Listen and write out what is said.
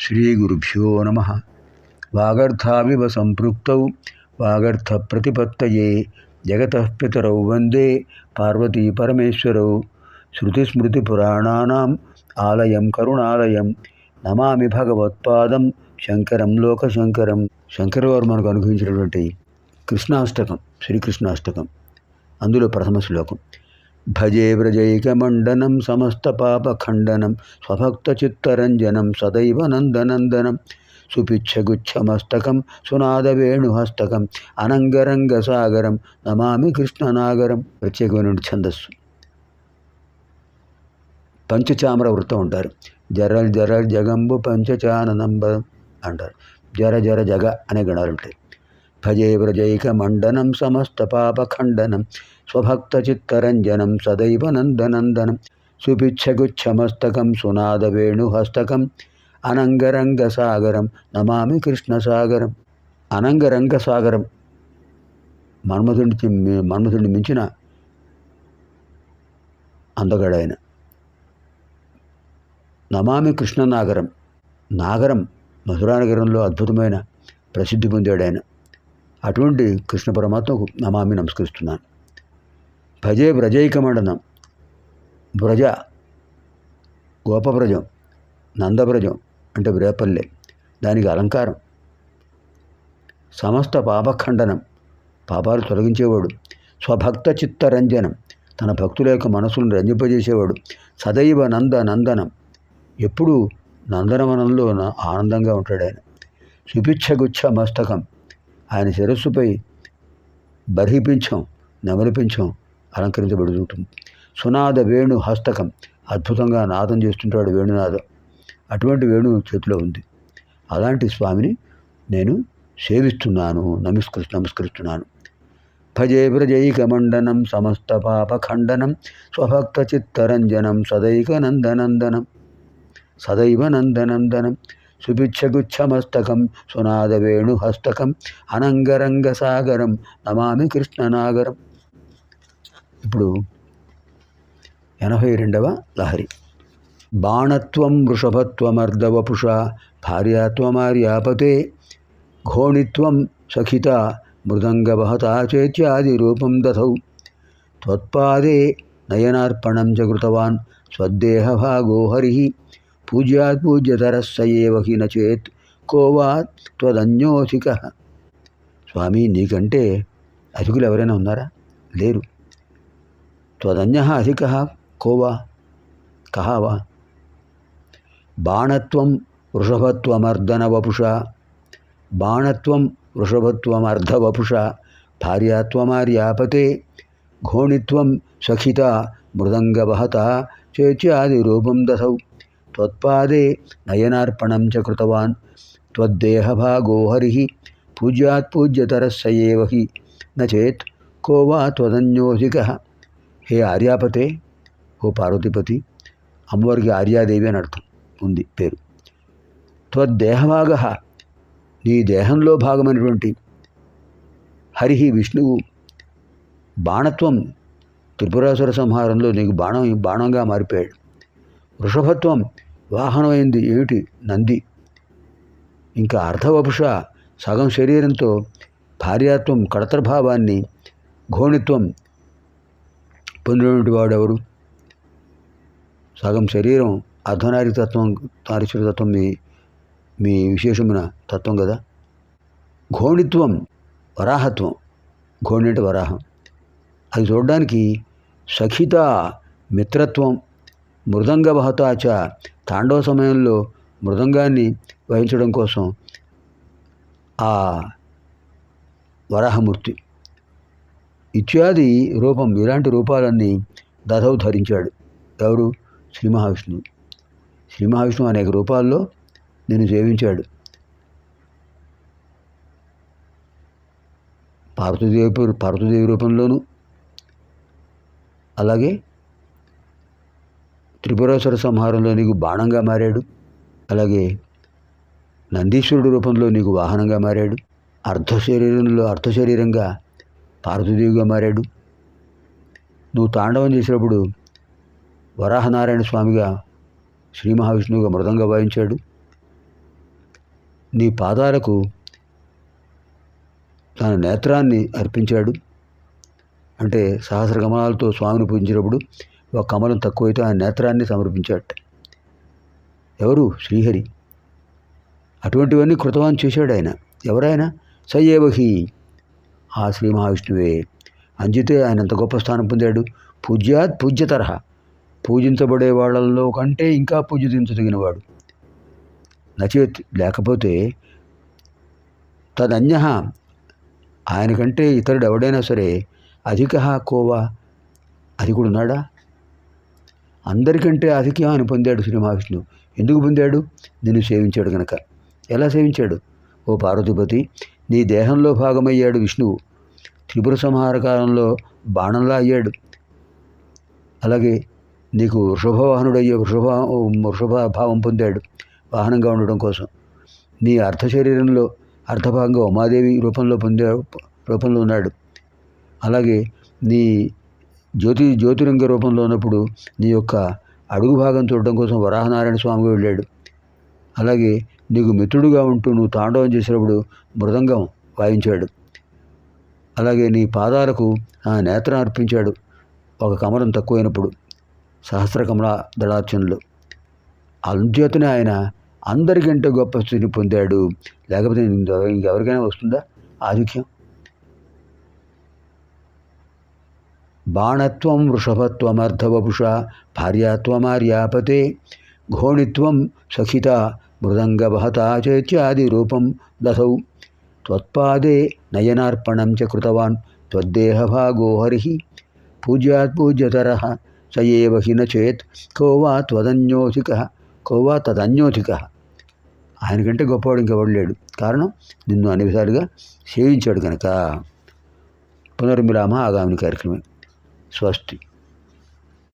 శ్రీగురుభ్యో నమః. వాగర్థావివ సంపృక్తౌ వాగర్థప్రతిపత్తయే జగతః పితరౌ వందే పార్వతీ పరమేశ్వరౌ. శృతిస్మృతిపురాణానాం ఆలయం కరుణాలయం నమామి భగవత్పాదం శంకరం లోకశంకరం. శంకర్ వారు మనకు అనుగ్రహించినటువంటి కృష్ణాష్టకం, శ్రీకృష్ణాష్టకం, అందులో ప్రథమ శ్లోకం. భజే వ్రజైకమండనం సమస్తపాపఖండనం స్వభక్తచిత్తరంజనం సదైవ నందనందనం సుపిచ్చగుచ్చమస్తకం సునాదవేణుహస్తకం అనంగరంగసాగరం నమామి కృష్ణనాగరం. ప్రత్యేకమైన ఛందస్సు. పంచచామర వృత్తం ఉంటారు. జరల్ జరల్ జగంబు పంచచాననంబ అంటారు. జర జర జగ అనే గణాలు ఉంటాయి. భజే వ్రజైకమండనం సమస్తపాపఖండనం స్వభక్తచిత్తరంజనం సదైవ నందనందనం సుపిచ్చగుచ్చమస్తకం సునాదవేణుహస్తకం అనంగరంగసాగరం నమామి కృష్ణసాగరం. అనంగరంగసాగరం, మన్మథుడిని మించిన అందగాడైన. నమామి కృష్ణనాగరం, నాగరం మధురానగరంలో అద్భుతమైన ప్రసిద్ధి పొందాడాయన. అటువంటి కృష్ణ పరమాత్మకు నమామి, నమస్కరిస్తున్నాను. భజే వ్రజైకమండనం, వ్రజ గోపవ్రజం, నందవ్రజం అంటే వ్రేపల్లె, దానికి అలంకారం. సమస్త పాపఖండనం, పాపాలు తొలగించేవాడు. స్వభక్త చిత్తరంజనం, తన భక్తుల యొక్క మనసులను రంజింపజేసేవాడు. సదైవ నందనందనం, ఎప్పుడూ నందనవనంలో ఆనందంగా ఉంటాడు ఆయన. సుపిచ్చగుచ్చ మస్తకం, ఆయన శిరస్సుపై బర్హిపించం, నెమలిపించం అలంకరించబడుతుంటుంది. సునాద వేణు హస్తకం, అద్భుతంగా నాదం చేస్తుంటాడు వేణునాదం. అటువంటి వేణు చేతిలో ఉంది. అలాంటి స్వామిని నేను సేవిస్తున్నాను, నమస్కరిస్తున్నాను. భజే వ్రజైకమండనం సమస్త పాపఖండనం స్వభక్త చిత్తరంజనం సదైవ నందనందనం సుభిక్షగుచ్చమస్తకం సునాదవేణుహస్తకం అనంగరంగసాగరం నమామి కృష్ణనాగరం. ఇప్పుడు 82వ లహరి. బాణత్వం వృషభత్వమర్ధవపుష భార్యాత్వమార్యాపతే ఘోణిత్వం సఖిత మృదంగవహతా చేత్యాది రూపం దథౌ త్వత్పాదే నయనార్పణం చ కృతవాన్ స్వదేహభాగో హరిః పూజ్యాత్ పూజ్యతరస్స ఏవ హి నచేత్ కోవా త్వదన్యోధికః. స్వామి, నీకంటే అధికులు ఎవరైనా ఉన్నారా? లేరు. త్వదన్యః అధికః కోవా, కహావా. బాణత్వం వృషభత్వమర్దనవపుష, బాణత్వం వృషభత్వమర్ధవపుష భార్యాత్వమార్యాపతే ఘోణిత్వం సఖిత మృదంగవహత చేత్యాది రూపం దథౌ త్వత్పాదే నయనార్పణం చ కృతవాన్ త్వద్దేహభాగో హరిః పూజ్యాత్ పూజ్యతరస్స ఏవ హి నచేత్ కోవా త్వదన్యోధికః. హే ఆర్యాపతే, ఓ పార్వతీపతి, అమ్మవారికి ఆర్యాదేవి అని అర్థం ఉంది పేరు. త్వద్దేహభాగ, నీ దేహంలో భాగమైనటువంటి హరిః విష్ణువు. బాణత్వం, త్రిపురాసుర సంహారంలో నీకు బాణంగా మారిపోయాడు. వృషభత్వం, వాహనమైంది ఏమిటి? నంది. ఇంకా అర్ధవపుష, సగం శరీరంతో. భార్యాత్వం, కడతర్భావాన్ని. ఘోణిత్వం, పొందినటువంటి వాడెవరు? సగం శరీరం, అర్ధనారీతత్వం, నారీశ్వరతత్వం మీ విశేషమైన తత్వం కదా. ఘోణిత్వం, వరాహత్వం. ఘోణి అంటే వరాహం. అది చూడడానికి. సఖిత, మిత్రత్వం. మృదంగవహతాచ, తాండవ సమయంలో మృదంగాన్ని వహించడం కోసం ఆ వరాహమూర్తి. ఇత్యాది రూపం, ఇలాంటి రూపాలన్నీ దథౌ ధరించాడు. ఎవరు? శ్రీ మహావిష్ణువు. శ్రీ మహావిష్ణువు అనేక రూపాల్లో నేను సేవించాడు. పార్వతీదేవి రూపంలోనూ, అలాగే త్రిపురాసుర సంహారంలో నీకు బాణంగా మారాడు. అలాగే నందీశ్వరుడు రూపంలో నీకు వాహనంగా మారాడు. అర్ధశరీరంగా పార్వతీదేవిగా మారాడు. నువ్వు తాండవం చేసినప్పుడు వరాహనారాయణ స్వామిగా శ్రీ మహావిష్ణువుగా మృదంగా వాయించాడు. నీ పాదాలకు తన నేత్రాన్ని అర్పించాడు. అంటే సహస్ర కమలాలతో స్వామిని పూజించినప్పుడు ఒక కమలం తక్కువైతే ఆ నేత్రాన్ని సమర్పించాడు. ఎవరు? శ్రీహరి. అటువంటివన్నీ కృతవాన్ చేశాడు ఆయన. ఎవరైనా సయేవహి, ఆ శ్రీ మహావిష్ణువే. అంజితే ఆయన అంత గొప్ప స్థానం పొందాడు. పూజ్యాత్ పూజ్యతరహ, పూజించబడే వాళ్ళల్లో కంటే ఇంకా పూజించదగినవాడు. నచేత్, లేకపోతే తదన్య, ఆయనకంటే ఇతరుడు ఎవడైనా సరే అధిక కోవా, అధికుడు ఉన్నాడా? అందరికంటే అధికాన్ని పొందాడు శ్రీ మహావిష్ణువు. ఎందుకు పొందాడు? నిన్ను సేవించాడు కనుక. ఎలా సేవించాడు? ఓ పార్వతీపతి, నీ దేహంలో భాగమయ్యాడు విష్ణువు. త్రిపుర సంహార కాలంలో బాణంలా అయ్యాడు. అలాగే నీకు వృషభవాహనుడయ్యే వృషభ భావం పొందాడు వాహనంగా ఉండడం కోసం. నీ అర్ధ శరీరంలో అర్ధభాగంగా ఉమాదేవి రూపంలో ఉన్నాడు. అలాగే నీ జ్యోతిరంగ రూపంలో ఉన్నప్పుడు నీ యొక్క అడుగు భాగం చూడడం కోసం వరాహనారాయణ స్వామిగా వెళ్ళాడు. అలాగే నీకు మిత్రుడుగా ఉంటూ నువ్వు తాండవం చేసినప్పుడు మృదంగం వాయించాడు. అలాగే నీ పాదాలకు ఆ నేత్రం అర్పించాడు ఒక కమలం తక్కువైనప్పుడు, సహస్ర కమల దళార్చనలు. అంచేతనే ఆయన అందరికంటే గొప్ప స్థితిని పొందాడు. లేకపోతే ఇంకెవరికైనా వస్తుందా ఆధిక్యం? బాణత్వం వృషభత్వమర్ధవపుష భార్యాత్వమార్యాపతే ఘోణిత్వం సఖిత మృదంగవహతా చేత్యాది రూపం దశౌ త్వత్పాదే నయనార్పణం చ కృతవాన్ త్వద్దేహభాగో హరి పూజ్యాత్ పూజ్యతరః సయేవ హి నచేత్ కోవా తదన్యోధిక. ఆయనకంటే గొప్పవాడు ఇంకెవడు లేడు. కారణం, నిన్ను అన్ని విధాలుగా సేవించాడు కనుక. పునర్మిలామ ఆగామిని కార్యక్రమం. స్వస్తి.